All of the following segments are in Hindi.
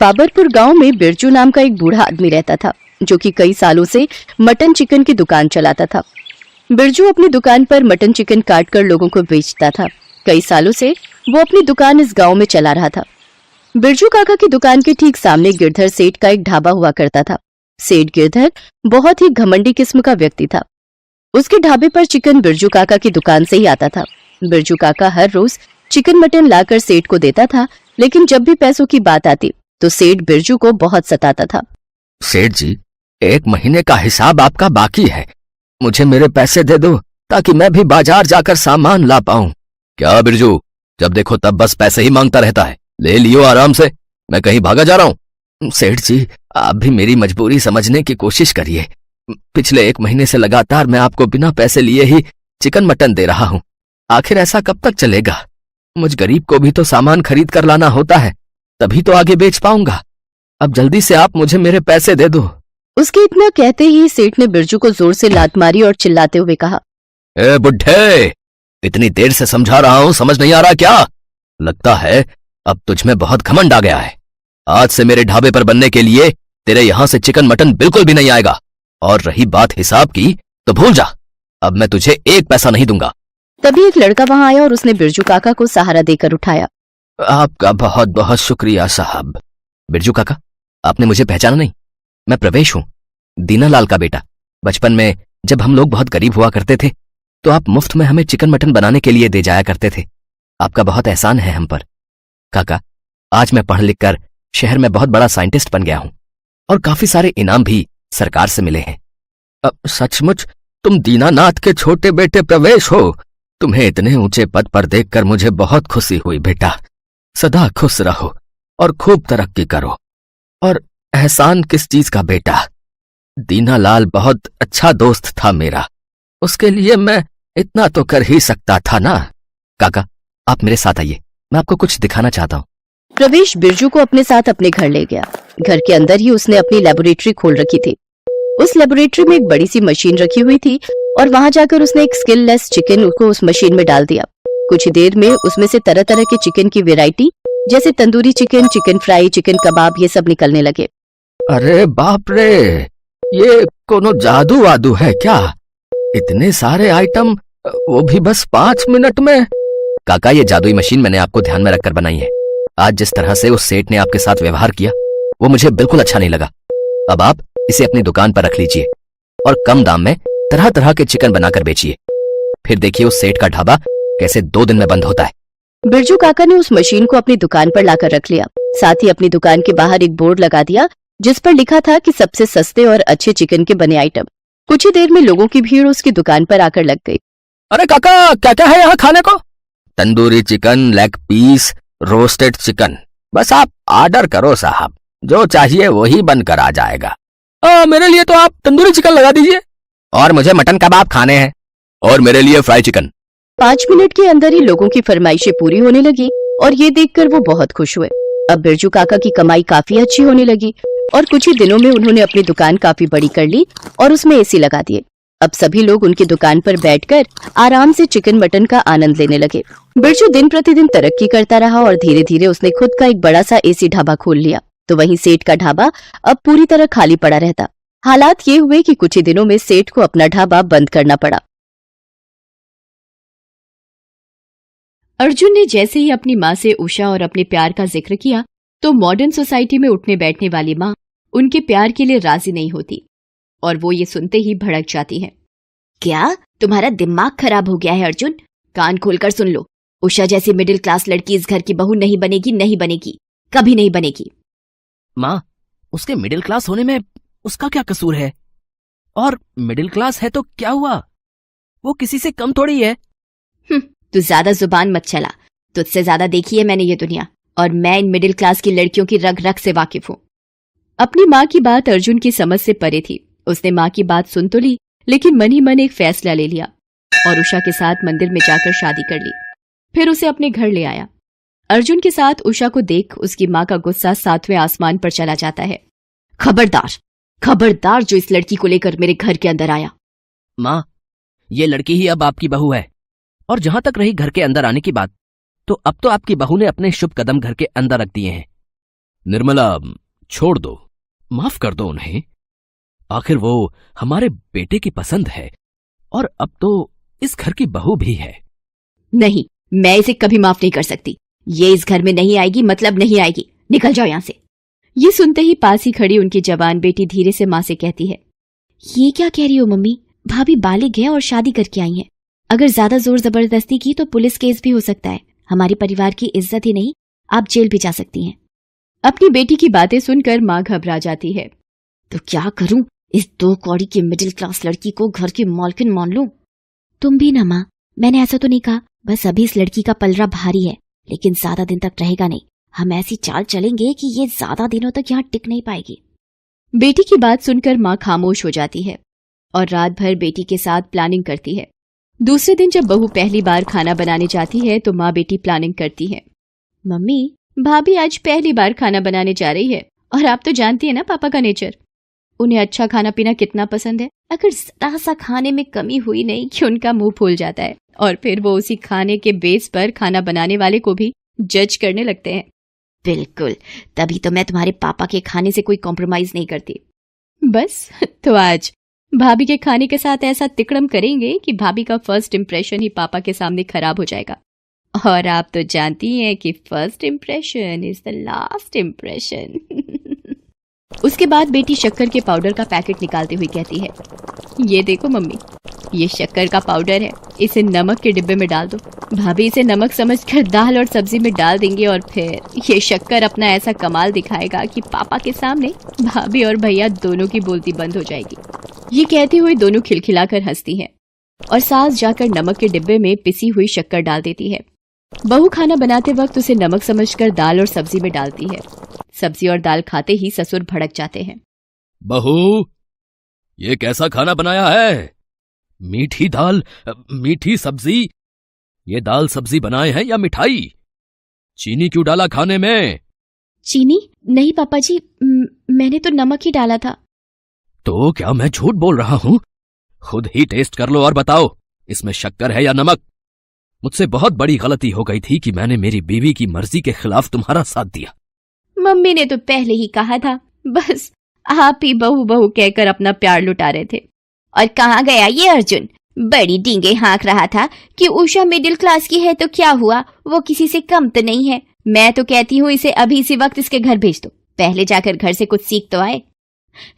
बाबरपुर गांव में बिरजू नाम का एक बूढ़ा आदमी रहता था, जो कि कई सालों से मटन चिकन की दुकान चलाता था। बिरजू अपनी दुकान पर मटन चिकन काट कर लोगों को बेचता था। कई सालों से वो अपनी दुकान इस गांव में चला रहा था। बिरजू काका की दुकान के ठीक सामने गिरधर सेठ का एक ढाबा हुआ करता था। सेठ गिरधर बहुत ही घमंडी किस्म का व्यक्ति था। उसके ढाबे पर चिकन बिरजू काका की दुकान से ही आता था। बिरजू काका हर रोज चिकन मटन लाकर सेठ को देता था, लेकिन जब भी पैसों की बात आती तो सेठ बिरजू को बहुत सताता था। सेठ जी, 1 महीने का हिसाब आपका बाकी है, मुझे मेरे पैसे दे दो ताकि मैं भी बाजार जाकर सामान ला पाऊं। क्या बिरजू, जब देखो तब बस पैसे ही मांगता रहता है, ले लियो आराम से, मैं कहीं भागा जा रहा हूं। सेठ जी, आप भी मेरी मजबूरी समझने की कोशिश करिए। पिछले 1 महीने से लगातार मैं आपको बिना पैसे लिए ही चिकन मटन दे रहा हूं। आखिर ऐसा कब तक चलेगा? मुझ गरीब को भी तो सामान खरीद कर लाना होता है, तभी तो आगे बेच पाऊंगा। अब जल्दी से आप मुझे मेरे पैसे दे दो। उसके इतना कहते ही सेठ ने बिरजू को जोर से लात मारी और चिल्लाते हुए कहा, ए बुड्ढे, इतनी देर से समझा रहा हूं, समझ नहीं आ रहा क्या? लगता है अब तुझ में बहुत घमंड आ गया है। आज से मेरे ढाबे पर बनने के लिए तेरे यहां से चिकन मटन बिल्कुल भी नहीं आएगा। और रही बात हिसाब की तो भूल जा, अब मैं तुझे 1 पैसा नहीं दूंगा। तभी एक लड़का वहां आया और उसने बिरजू काका को सहारा देकर उठाया। आपका बहुत बहुत शुक्रिया साहब। बिरजू काका, आपने मुझे पहचाना नहीं? मैं प्रवेश हूं, दीनालाल का बेटा। बचपन में जब हम लोग बहुत गरीब हुआ करते थे तो आप मुफ्त में हमें चिकन मटन बनाने के लिए दे जाया करते थे। आपका बहुत एहसान है हम पर। काका, आज मैं पढ़ लिख कर शहर में बहुत बड़ा साइंटिस्ट बन गया हूं और काफी सारे इनाम भी सरकार से मिले हैं। अब सचमुच तुम दीनानाथ के छोटे बेटे प्रवेश हो। तुम्हें इतने ऊंचे पद पर देखकर मुझे बहुत खुशी हुई बेटा। सदा खुश रहो और खूब तरक्की करो। और एहसान किस चीज का बेटा? दीनालाल बहुत अच्छा दोस्त था मेरा, उसके लिए मैं इतना तो कर ही सकता था ना। काका, आप मेरे साथ आइए, मैं आपको कुछ दिखाना चाहता हूँ। प्रवेश बिरजू को अपने साथ अपने घर ले गया। घर के अंदर ही उसने अपनी लेबोरेटरी खोल रखी थी। उस लेबोरेटरी में एक बड़ी सी मशीन रखी हुई थी और वहां जाकर उसने एक स्किललेस चिकन को उस मशीन में डाल दिया। कुछ ही देर में उसमें से तरह तरह के चिकन की वैरायटी, जैसे tandoori chicken, chicken fry, chicken kebab, ये सब निकलने लगे। अरे बाप रे, ये कोनो जादू वादू है क्या? इतने सारे आइटम, वो भी बस 5 मिनट में? काका, ये जादुई मशीन मैंने आपको ध्यान में रखकर बनाई है। आज जिस तरह से उस सेठ ने आपके साथ व्यवहार किया वो मुझे बिल्कुल अच्छा नहीं लगा। अब आप इसे अपनी दुकान पर रख लीजिए और कम दाम में तरह तरह के चिकन बनाकर बेचिए। फिर देखिए उस सेठ का ढाबा कैसे 2 दिन में बंद होता है। बिरजू काका ने उस मशीन को अपनी दुकान पर लाकर रख लिया। साथ ही अपनी दुकान के बाहर एक बोर्ड लगा दिया जिस पर लिखा था कि सबसे सस्ते और अच्छे चिकन के बने आइटम। कुछ ही देर में लोगों की भीड़ उसकी दुकान पर आकर लग गई। अरे काका, क्या क्या है यहाँ खाने को? Tandoori chicken, leg piece, roasted chicken, बस आप ऑर्डर करो साहब, जो चाहिए वही बनकर आ जाएगा। मेरे लिए तो आप तंदूरी चिकन लगा दीजिए। और मुझे मटन कबाब खाने हैं। और मेरे लिए फ्राई चिकन। 5 मिनट के अंदर ही लोगों की फरमाइशें पूरी होने लगी और ये देखकर वो बहुत खुश हुए। अब बिरजू काका की कमाई काफी अच्छी होने लगी और कुछ ही दिनों में उन्होंने अपनी दुकान काफी बड़ी कर ली और उसमें एसी लगा दिए। अब सभी लोग उनकी दुकान पर बैठकर आराम से चिकन मटन का आनंद लेने लगे। बिरजू दिन प्रतिदिन तरक्की करता रहा और धीरे धीरे उसने खुद का एक बड़ा सा एसी ढाबा खोल लिया। तो वहीं सेठ का ढाबा अब पूरी तरह खाली पड़ा रहता। हालात ये हुए कि कुछ ही दिनों में सेठ को अपना ढाबा बंद करना पड़ा। अर्जुन ने जैसे ही अपनी माँ से उषा और अपने प्यार का जिक्र किया तो मॉडर्न सोसाइटी में उठने बैठने वाली माँ उनके प्यार के लिए राजी नहीं होती और वो ये सुनते ही भड़क जाती है। क्या तुम्हारा दिमाग खराब हो गया है अर्जुन? कान खोलकर सुन लो, उषा जैसी मिडिल क्लास लड़की इस घर की बहू नहीं बनेगी, नहीं बनेगी, कभी नहीं बनेगी। माँ, उसके मिडिल क्लास होने में उसका क्या कसूर है? और मिडिल क्लास है तो क्या हुआ, वो किसी से कम थोड़ी है। तू ज्यादा जुबान मत चला, तुझसे ज्यादा देखी है मैंने ये दुनिया और मैं इन मिडिल क्लास की लड़कियों की रग रग से वाकिफ हूँ। अपनी माँ की बात अर्जुन की समझ से परे थी। उसने माँ की बात सुन तो ली, लेकिन मन ही मन एक फैसला ले लिया और उषा के साथ मंदिर में जाकर शादी कर ली। फिर उसे अपने घर ले आया। अर्जुन के साथ उषा को देख उसकी माँ का गुस्सा 7वें आसमान पर चला जाता है। खबरदार, खबरदार जो इस लड़की को लेकर मेरे घर के अंदर आया। माँ, ये लड़की ही अब आपकी बहू है। और जहां तक रही घर के अंदर आने की बात, तो अब तो आपकी बहू ने अपने शुभ कदम घर के अंदर रख दिए हैं। निर्मला, छोड़ दो, माफ कर दो उन्हें। आखिर वो हमारे बेटे की पसंद है और अब तो इस घर की बहू भी है। नहीं, मैं इसे कभी माफ नहीं कर सकती। ये इस घर में नहीं आएगी, मतलब नहीं आएगी। निकल जाओ यहाँ से। ये सुनते ही पास ही खड़ी उनकी जवान बेटी धीरे से माँ से कहती है, ये क्या कह रही हो मम्मी? भाभी बालिग है और शादी करके आई हैं। अगर ज्यादा जोर जबरदस्ती की तो पुलिस केस भी हो सकता है। हमारे परिवार की इज्जत ही नहीं, आप जेल भी जा सकती हैं। अपनी बेटी की बातें सुनकर माँ घबरा जाती है। तो क्या करूं? इस 2 कौड़ी की मिडिल क्लास लड़की को घर की मालकिन मान लूं? तुम भी ना माँ, मैंने ऐसा तो नहीं कहा। बस अभी इस लड़की का पलड़ा भारी है, लेकिन ज्यादा दिन तक रहेगा नहीं। हम ऐसी चाल चलेंगे कि ये ज्यादा दिनों तक यहाँ टिक नहीं पाएगी। बेटी की बात सुनकर माँ खामोश हो जाती है और रात भर बेटी के साथ प्लानिंग करती है। दूसरे दिन जब बहू पहली बार खाना बनाने जाती है तो माँ बेटी प्लानिंग करती है। मम्मी, भाभी आज पहली बार खाना बनाने जा रही है और आप तो जानती है ना पापा का नेचर। उन्हें अच्छा खाना पीना कितना पसंद है। अगर जरा सा खाने में कमी हुई नहीं कि उनका मुंह फूल जाता है और फिर वो उसी खाने के बेस पर खाना बनाने वाले को भी जज करने लगते हैं। बिल्कुल, तभी तो मैं तुम्हारे पापा के खाने से कोई कॉम्प्रोमाइज नहीं करती। बस तो आज भाभी के खाने के साथ ऐसा तिकड़म करेंगे कि भाभी का फर्स्ट इम्प्रेशन ही पापा के सामने खराब हो जाएगा। और आप तो जानती हैं कि first impression is the last impression. उसके बाद बेटी शक्कर के पाउडर का पैकेट निकालते हुए कहती है, ये देखो मम्मी, ये शक्कर का पाउडर है। इसे नमक के डिब्बे में डाल दो। भाभी इसे नमक समझकर दाल और सब्जी में डाल देंगे और फिर ये शक्कर अपना ऐसा कमाल दिखाएगा कि पापा के सामने भाभी और भैया दोनों की बोलती बंद हो जाएगी। ये कहते हुए दोनों खिलखिलाकर हंसती हैं और सास जाकर नमक के डिब्बे में पिसी हुई शक्कर डाल देती है। बहू खाना बनाते वक्त उसे नमक समझकर दाल और सब्जी में डालती है। सब्जी और दाल खाते ही ससुर भड़क जाते हैं। बहू, ये कैसा खाना बनाया है? मीठी दाल, मीठी सब्जी। ये दाल सब्जी बनाए हैं या मिठाई? चीनी क्यों डाला खाने में? चीनी नहीं पापा जी, मैंने तो नमक ही डाला था। तो क्या मैं झूठ बोल रहा हूं? खुद ही टेस्ट कर लो और बताओ, इसमें शक्कर है या नमक? मुझसे बहुत बड़ी गलती हो गई थी कि मैंने मेरी बीवी की मर्जी के खिलाफ तुम्हारा साथ दिया। मम्मी ने तो पहले ही कहा था, बस आप ही बहू बहू कहकर अपना प्यार लुटा रहे थे। और कहाँ गया ये अर्जुन? बड़ी डींगे हाँक रहा था कि उषा मिडिल क्लास की है तो क्या हुआ, वो किसी से कम तो नहीं है। मैं तो कहती हूँ इसे अभी इसी वक्त इसके घर भेज दो, पहले जाकर घर से कुछ सीख तो आए।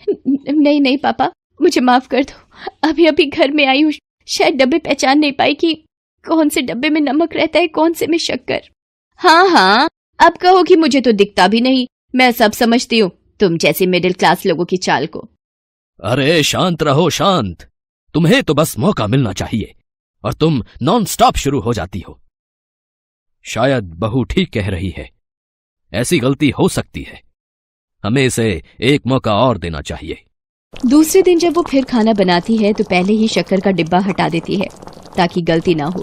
नहीं नहीं पापा, मुझे माफ कर दो, अभी अभी घर में आई हूँ, शायद डब्बे पहचान नहीं पाई कि कौन से डब्बे में नमक रहता है, कौन से में शक्कर। हाँ हाँ, अब कहो कि मुझे तो दिखता भी नहीं, मैं सब समझती हूँ तुम जैसे मिडिल क्लास लोगों की चाल को। अरे शांत रहो, शांत। तुम्हें तो बस मौका मिलना चाहिए और तुम नॉन स्टॉप शुरू हो जाती हो। शायद बहू ठीक कह रही है, ऐसी गलती हो सकती है। हमें इसे एक मौका और देना चाहिए। दूसरे दिन जब वो फिर खाना बनाती है तो पहले ही शक्कर का डिब्बा हटा देती है ताकि गलती ना हो,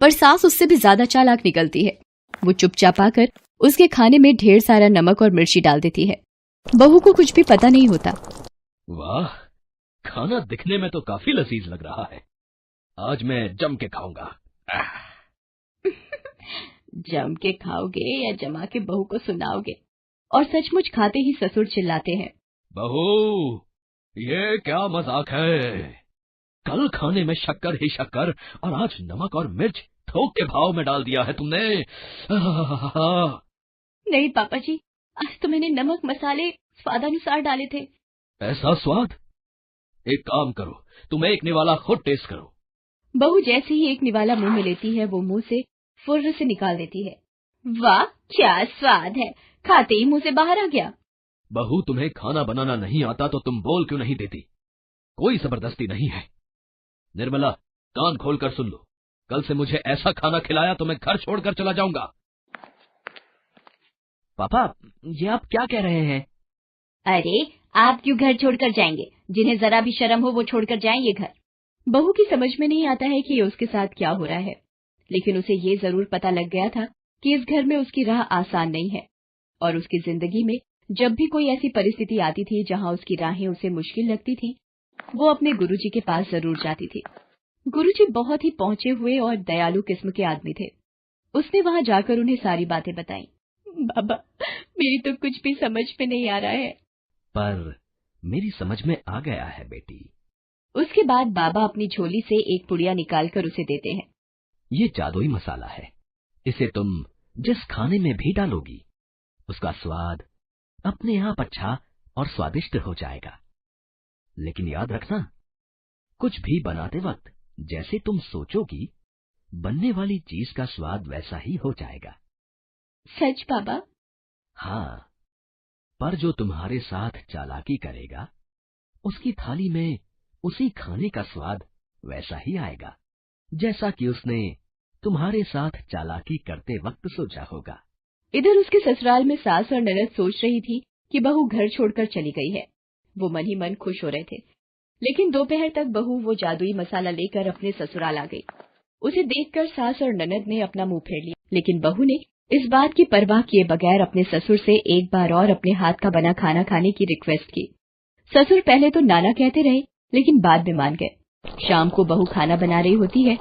पर सास उससे भी ज्यादा चालाक निकलती है। वो चुपचाप आकर उसके खाने में ढेर सारा नमक और मिर्ची डाल देती है। बहू को कुछ भी पता नहीं होता। वाह, खाना दिखने में तो काफी लजीज लग रहा है। आज मैं जम के खाऊंगा। जम के खाओगे या जमा के बहू को सुनाओगे? और सचमुच खाते ही ससुर चिल्लाते हैं, बहू, ये क्या मजाक है? कल खाने में शक्कर ही शक्कर और आज नमक और मिर्च थोक के भाव में डाल दिया है तुमने। नहीं पापा जी, आज तो मैंने नमक मसाले स्वादानुसार डाले थे। ऐसा स्वाद? एक काम करो, तुम एक निवाला खुद टेस्ट करो। बहू जैसे ही एक निवाला मुंह में लेती है वो मुंह से फुर्र से निकाल देती है। वाह क्या स्वाद है, खाते ही मुंह से बाहर आ गया। बहू, तुम्हें खाना बनाना नहीं आता तो तुम बोल क्यों नहीं देती? कोई जबरदस्ती नहीं है। निर्मला, कान खोलकर सुन लो, कल से मुझे ऐसा खाना खिलाया तो मैं घर छोड़कर चला जाऊंगा। पापा, ये आप क्या कह रहे हैं? अरे आप क्यों घर छोड़कर जाएंगे? जिन्हें जरा भी शर्म हो वो छोड़कर जाएंगे घर। बहू की समझ में नहीं आता है कि उसके साथ क्या हो रहा है, लेकिन उसे ये जरूर पता लग गया था कि इस घर में उसकी राह आसान नहीं है और उसकी जिंदगी में जब भी कोई ऐसी परिस्थिति आती थी जहाँ उसकी राहें उसे मुश्किल लगती थी, वो अपने गुरुजी के पास जरूर जाती थी। गुरुजी बहुत ही पहुंचे हुए और दयालु किस्म के आदमी थे। उसने वहां जाकर उन्हें सारी बातें बताई। बाबा, मेरी तो कुछ भी समझ में नहीं आ रहा है। पर मेरी समझ में आ गया है बेटी। उसके बाद बाबा अपनी झोली से एक पुड़िया निकालकर उसे देते हैं। ये जादुई मसाला है। इसे तुम जिस खाने में भी डालोगी, उसका स्वाद अपने आप अच्छा और स्वादिष्ट हो जाएगा। लेकिन याद रखना, कुछ भी बनाते वक्त जैसे तुम सोचोगी, बनने वाली चीज का स्वाद वैसा ही हो जाएगा। सच बाबा? हाँ, पर जो तुम्हारे साथ चालाकी करेगा, उसकी थाली में उसी खाने का स्वाद वैसा ही आएगा, जैसा कि उसने तुम्हारे साथ चालाकी करते वक्त सोचा होगा। इधर उसके ससुराल में सास और ननद सोच रही थी कि बहू घर छोड़कर चली गई है। वो मन ही मन खुश हो रहे थे, लेकिन दोपहर तक बहू वो जादुई मसाला लेकर अपने ससुराल आ गई। उसे देखकर सास और ननद ने अपना मुंह फेर लिया, लेकिन बहू ने इस बात की परवाह किए बगैर अपने ससुर से एक बार और अपने हाथ का बना खाना खाने की रिक्वेस्ट की। ससुर पहले तो नाना कहते रहे, लेकिन बाद में मान गए। शाम को बहू खाना बना रही होती है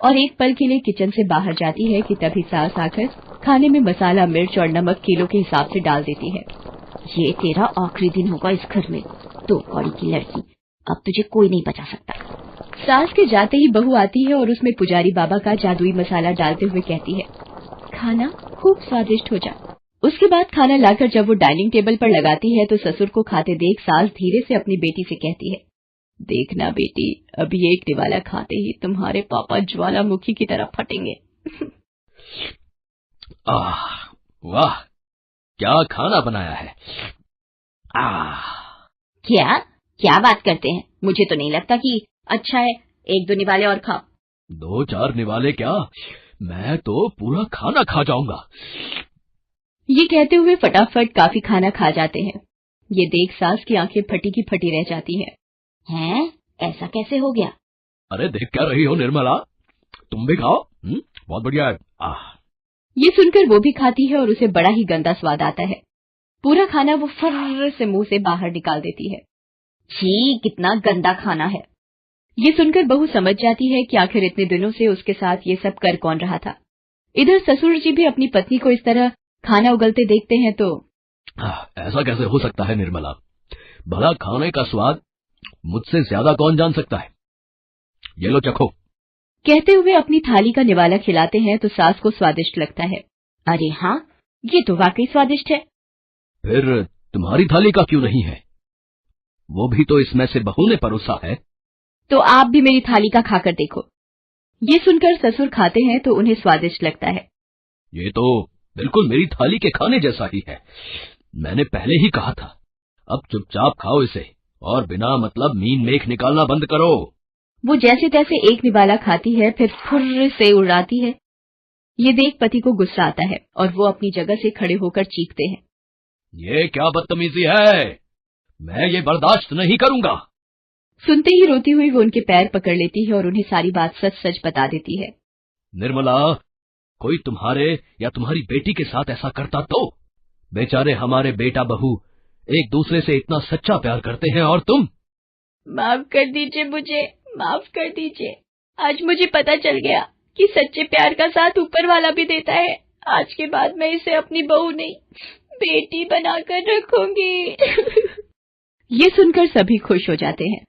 और एक पल के लिए किचन से बाहर जाती है कि तभी सास आकर खाने में मसाला, मिर्च और नमक किलो के हिसाब से डाल देती है। ये तेरा आखिरी दिन होगा इस घर में, तो कौड़ी की लड़की, अब तुझे कोई नहीं बचा सकता। सास के जाते ही बहू आती है और उसमें पुजारी बाबा का जादुई मसाला डालते हुए कहती है, खाना खूब स्वादिष्ट हो जा। उसके बाद खाना लाकर जब वो डाइनिंग टेबल पर लगाती है तो ससुर को खाते देख सास धीरे से अपनी बेटी से कहती है, देखना बेटी, अभी एक निवाला खाते ही तुम्हारे पापा ज्वालामुखी की तरह फटेंगे। आह, वाह, क्या खाना बनाया है। आह, क्या क्या बात करते हैं? मुझे तो नहीं लगता कि अच्छा है, एक दो निवाले और खाओ। 2-4 निवाले क्या, मैं तो पूरा खाना खा जाऊंगा। ये कहते हुए फटाफट काफी खाना खा जाते हैं। ये देख सास की आंखें फटी की फटी रह जाती हैं। हैं? ऐसा कैसे हो गया? अरे देख क्या रही हो निर्मला, तुम भी खाओ। बहुत बढ़िया है। आह, ये सुनकर वो भी खाती है और उसे बड़ा ही गंदा स्वाद आता है। पूरा खाना वो फर्र से मुंह से बाहर निकाल देती है। छी, कितना गंदा खाना है। ये सुनकर बहू समझ जाती है कि आखिर इतने दिनों से उसके साथ ये सब कर कौन रहा था। इधर ससुर जी भी अपनी पत्नी को इस तरह खाना उगलते देखते हैं तो ऐसा कैसे हो सकता है निर्मला, भला खाने का स्वाद मुझसे ज्यादा कौन जान सकता है। ये लो चखो। कहते हुए अपनी थाली का निवाला खिलाते हैं तो सास को स्वादिष्ट लगता है। अरे हाँ, ये तो वाकई स्वादिष्ट है। फिर तुम्हारी थाली का क्यों नहीं है? वो भी तो इसमें से बहू ने परोसा है। तो आप भी मेरी थाली का खाकर देखो। ये सुनकर ससुर खाते हैं तो उन्हें स्वादिष्ट लगता है। ये तो बिल्कुल मेरी थाली के खाने जैसा ही है। मैंने पहले ही कहा था, अब चुपचाप खाओ इसे और बिना मतलब मीन मेख निकालना बंद करो। वो जैसे तैसे एक निवाला खाती है, फिर फुर्र से उड़ाती है। ये देख पति को गुस्सा आता है और वो अपनी जगह से खड़े होकर चीखते हैं, ये क्या बदतमीजी है, मैं ये बर्दाश्त नहीं करूंगा। सुनते ही रोती हुई वो उनके पैर पकड़ लेती है और उन्हें सारी बात सच सच बता देती है। निर्मला, कोई तुम्हारे या तुम्हारी बेटी के साथ ऐसा करता तो? बेचारे हमारे बेटा बहू एक दूसरे से इतना सच्चा प्यार करते हैं और तुम। माफ कर दीजिए मुझे, माफ कर दीजिए। आज मुझे पता चल गया कि सच्चे प्यार का साथ ऊपर वाला भी देता है। आज के बाद मैं इसे अपनी बहू नहीं, बेटी बनाकर रखूंगी। ये सुनकर सभी खुश हो जाते हैं।